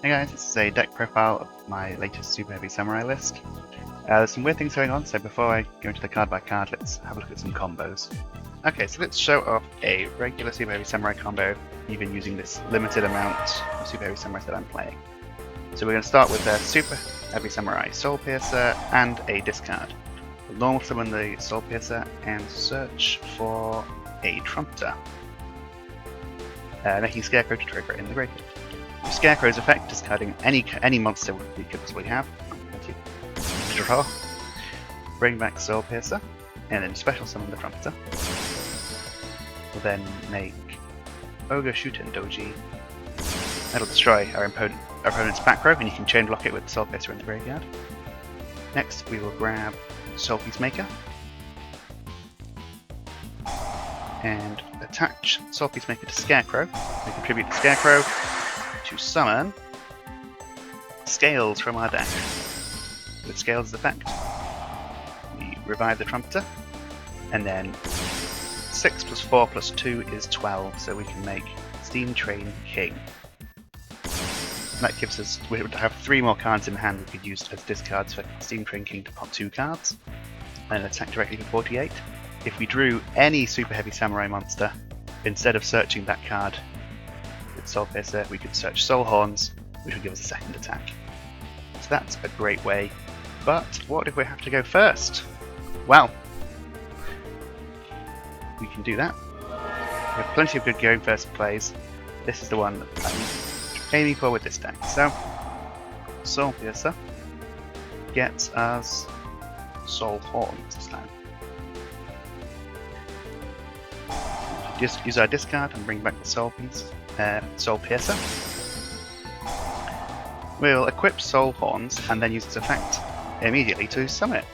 Hey guys, this is a deck profile of my latest Super Heavy Samurai list. There's some weird things going on, so before I go into the card by card, let's have a look at some combos. Okay, so let's show off a regular Super Heavy Samurai combo, even using this limited amount of Super Heavy Samurais that I'm playing. So we're going to start with a Super Heavy Samurai Soul Piercer and a discard. We'll normal summon the Soul Piercer and search for a Trumpeter, making Scarecrow to trigger in the graveyard. With Scarecrow's effect, discarding any monster we could possibly have. Draw. Bring back Soul Piercer, and then special summon the Trumpeter. We'll then make Ogre Shuten Doji. That'll destroy our opponent's back row, and you can chain block it with Soul Piercer in the graveyard. Next, we will grab Soul Peacemaker and attach Soul Peacemaker to Scarecrow. We contribute the Scarecrow to summon Scales from our deck. With Scales' effect, we revive the Trumpeter, and then 6 plus 4 plus 2 is 12, so we can make Steam Train King. And that gives us, we would have 3 more cards in hand we could use as discards for Steam Train King to pop 2 cards, and attack directly for 48. If we drew any Super Heavy Samurai monster, instead of searching that card with Soul Piercer, we could search Soul Horns, which would give us a second attack. So that's a great way. But what if we have to go first? Well, we can do that. We have plenty of good going first plays. This is the one that I'm aiming for with this deck. So, Soul Piercer gets us Soul Horns this time. Just use our discard and bring back the Soul Piercer. We'll equip Soul Horns and then use its effect immediately to summon it.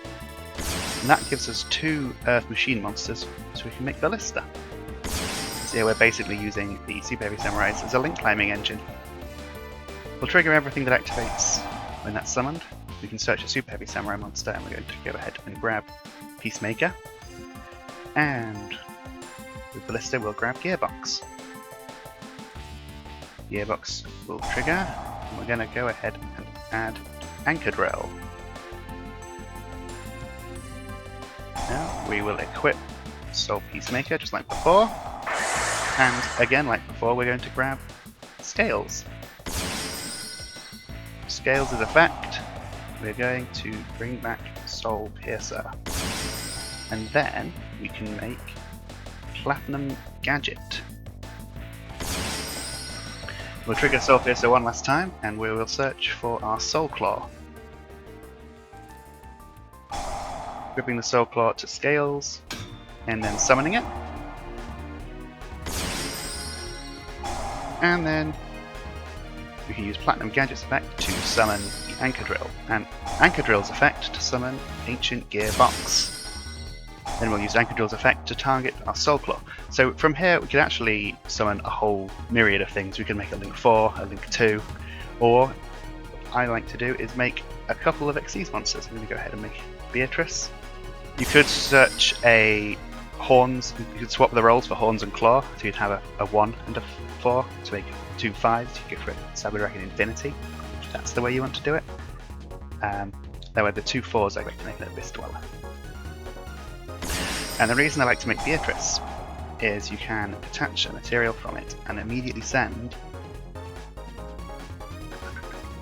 And that gives us 2 Earth Machine monsters, so we can make Ballista. So yeah, we're basically using the Super Heavy Samurais as a link climbing engine. We'll trigger everything that activates when that's summoned. We can search a Super Heavy Samurai monster, and we're going to go ahead and grab Peacemaker. And with Ballista we'll grab Gearbox. Gearbox will trigger, and we're going to go ahead and add Anchor Drill. Now we will equip Soul Peacemaker just like before, and again like before we're going to grab Scales. Scales' effect, we're going to bring back Soul Piercer, and then we can make Platinum Gadget. We'll trigger Soul Piercer one last time, and we will search for our Soul Claw. Gripping the Soul Claw to Scales, and then summoning it. And then we can use Platinum Gadget's effect to summon the Anchor Drill, and Anchor Drill's effect to summon Ancient Gearbox. Then we'll use Anchor Drill's effect to target our Soul Claw. So from here we can actually summon a whole myriad of things. We can make a Link 4, a Link 2, or what I like to do is make a couple of Xyz monsters. I'm going to go ahead and make Beatrice. You could search a Horns, you could swap the roles for Horns and Claw, so you'd have a 1 and a 4 to make 2 5s. You could go for Saber Dragon Infinity, if that's the way you want to do it. That way the 2 4s I like to make an Abyss Dweller. And the reason I like to make Beatrice is you can detach a material from it and immediately send,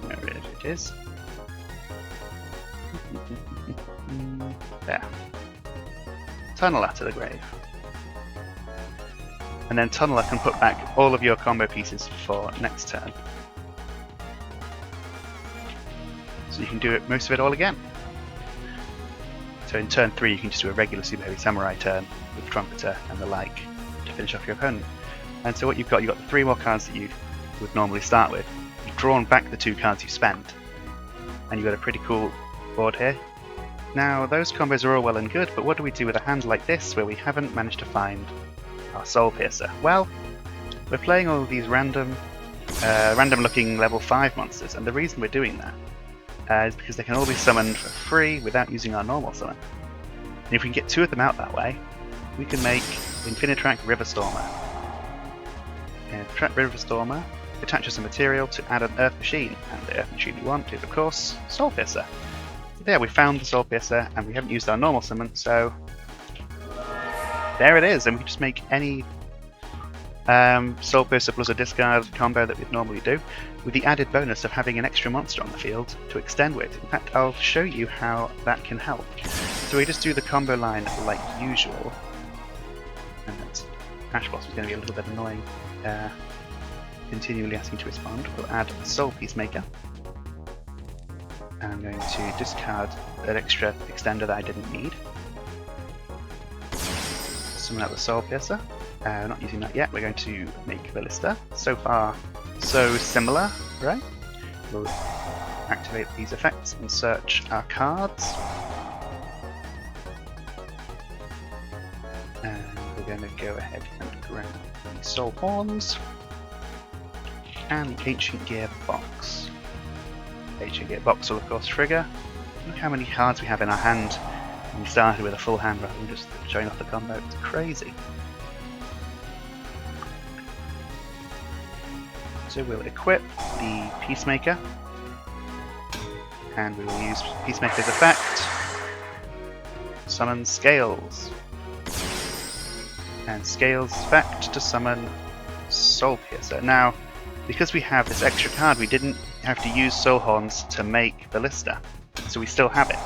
where it is, there, Tunneler to the grave. And then Tunneler can put back all of your combo pieces for next turn. So you can do it, most of it all again. So in turn 3 you can just do a regular Super Heavy Samurai turn with Trumpeter and the like to finish off your opponent. And so what you've got the 3 more cards that you would normally start with. You've drawn back the 2 cards you spent, and you've got a pretty cool board here. Now those combos are all well and good, but what do we do with a hand like this where we haven't managed to find our Soul Piercer? Well, we're playing all of these random looking level 5 monsters, and the reason we're doing that is because they can all be summoned for free without using our normal summon. And if we can get 2 of them out that way, we can make Infinitrack Riverstormer. And Riverstormer attach some material to add an Earth Machine, and the Earth Machine we want is, of course, Soul Piercer. There, we found the Soul Piercer, and we haven't used our normal summon, so there it is, and we can just make any Soul Piercer plus a discard combo that we'd normally do, with the added bonus of having an extra monster on the field to extend with. In fact, I'll show you how that can help. So we just do the combo line like usual, and that's Ash Boss is going to be a little bit annoying, continually asking to respond. We'll add a Soul Peacemaker, and I'm going to discard that extra extender that I didn't need. Summon out the Soul Piercer. Not using that yet, we're going to make Ballista. So far, so similar, right? We'll activate these effects and search our cards. And we're going to go ahead and grab the Soul Horns and the Ancient Gear Box. Ancient Gear Box will of course trigger. Look how many cards we have in our hand. And we started with a full hand rather than just showing off the combo. It's crazy. So we'll equip the Peacemaker, and we will use Peacemaker's effect, summon Scales, and Scales' effect to summon Soul Piercer. Now, because we have this extra card, we didn't have to use Soul Horns to make Ballista, so we still have it.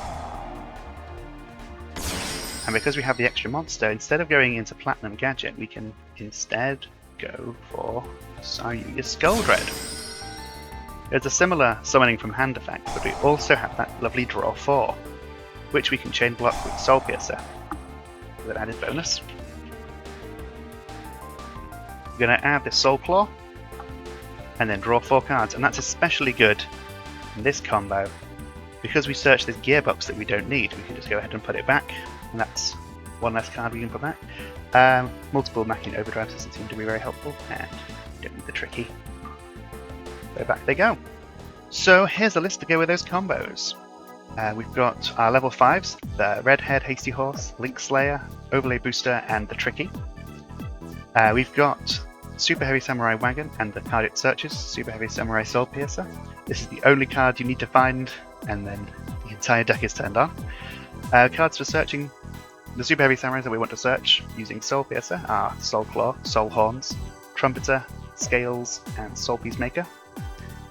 And because we have the extra monster, instead of going into Platinum Gadget, we can instead go for Saryuya Skull Dread. There's a similar summoning from hand effect, but we also have that lovely draw 4, which we can chain block with Soul Piercer with an added bonus. We're going to add the Soul Claw and then draw 4 cards, and that's especially good in this combo because we searched this gearbox that we don't need. We can just go ahead and put it back, and that's one less card we can put back. Multiple Machine Overdrives doesn't seem to be very helpful, and don't need the Tricky. So back they go. So here's a list to go with those combos. We've got our level 5s, the Redhead Hasty Horse, Link Slayer, Overlay Booster, and the Tricky. We've got Super Heavy Samurai Wagon and the card it searches, Super Heavy Samurai Soul Piercer. This is the only card you need to find, and then the entire deck is turned on. Cards for searching the Super Heavy Samurais that we want to search using Soul Piercer are Soul Claw, Soul Horns, Trumpeter, Scales, and Soul Peacemaker.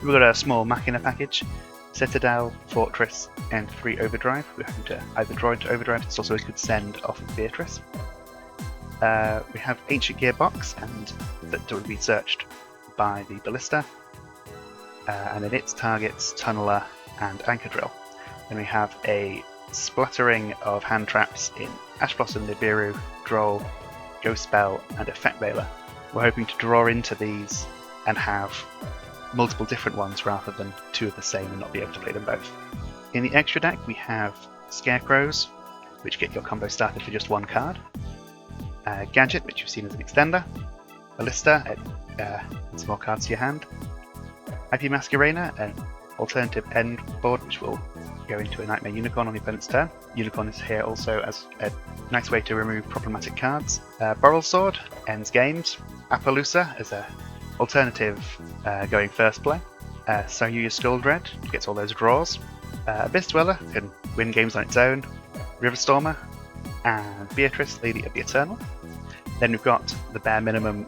We've got a small Machina package, Citadel, Fortress, and 3 Overdrive. We're hoping to either draw into Overdrive, it's also we could send off of Beatrice. We have Ancient Gearbox, and that would be searched by the Ballista. And then its targets Tunneler and Anchor Drill. Then we have a splattering of hand traps in Ash Blossom, Nibiru, Droll, Ghost Spell, and Effect Veiler. We're hoping to draw into these and have multiple different ones rather than 2 of the same and not be able to play them both. In the extra deck we have Scarecrows, which get your combo started for just 1 card, Gadget, which you've seen as an extender, Ballista, adds more cards to your hand, IP Masquerena, an alternative end board which will go into a Nightmare Unicorn on the opponent's turn. Unicorn is here also as a nice way to remove problematic cards. Boral Sword ends games. Appaloosa as a alternative going first play. Saryuya Skull Dread gets all those draws. Abyss Dweller can win games on its own. Riverstormer and Beatrice, Lady of the Eternal. Then we've got the bare minimum,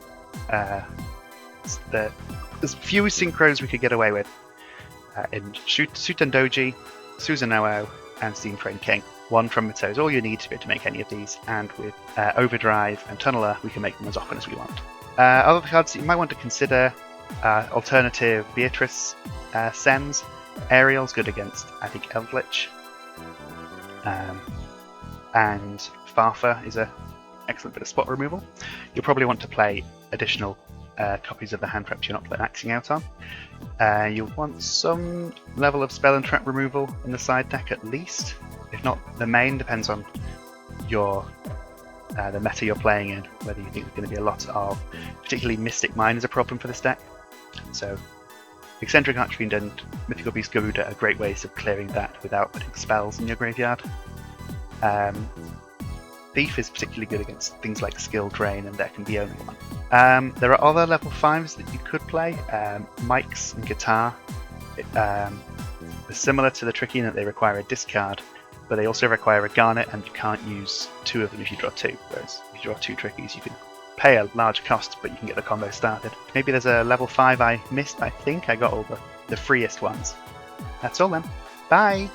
there's few synchros we could get away with in Sutendoji, Susanoo, and Steam Train King. 1 Trumpeter is all you need to be able to make any of these, and with Overdrive and Tunneler we can make them as often as we want. Other cards that you might want to consider, alternative Beatrice sends. Ariel's good against, I think, Eldritch. And Farfa is an excellent bit of spot removal. You'll probably want to play additional copies of the hand traps you're not maxing out on. You'll want some level of spell and trap removal in the side deck at least. If not the main, depends on your the meta you're playing in, whether you think there's going to be a lot of, particularly Mystic Mine is a problem for this deck. So Eccentric Archfiend and Mythical Beast Garuda are great ways of clearing that without putting spells in your graveyard. Thief is particularly good against things like Skill Drain, and there can be only one. There are other level 5s that you could play. Mics and Guitar. They're similar to the Tricky in that they require a discard, but they also require a Garnet, and you can't use 2 of them if you draw 2. Whereas if you draw 2 Trickies, you can pay a large cost, but you can get the combo started. Maybe there's a level 5 I missed. I think I got all the freest ones. That's all then. Bye!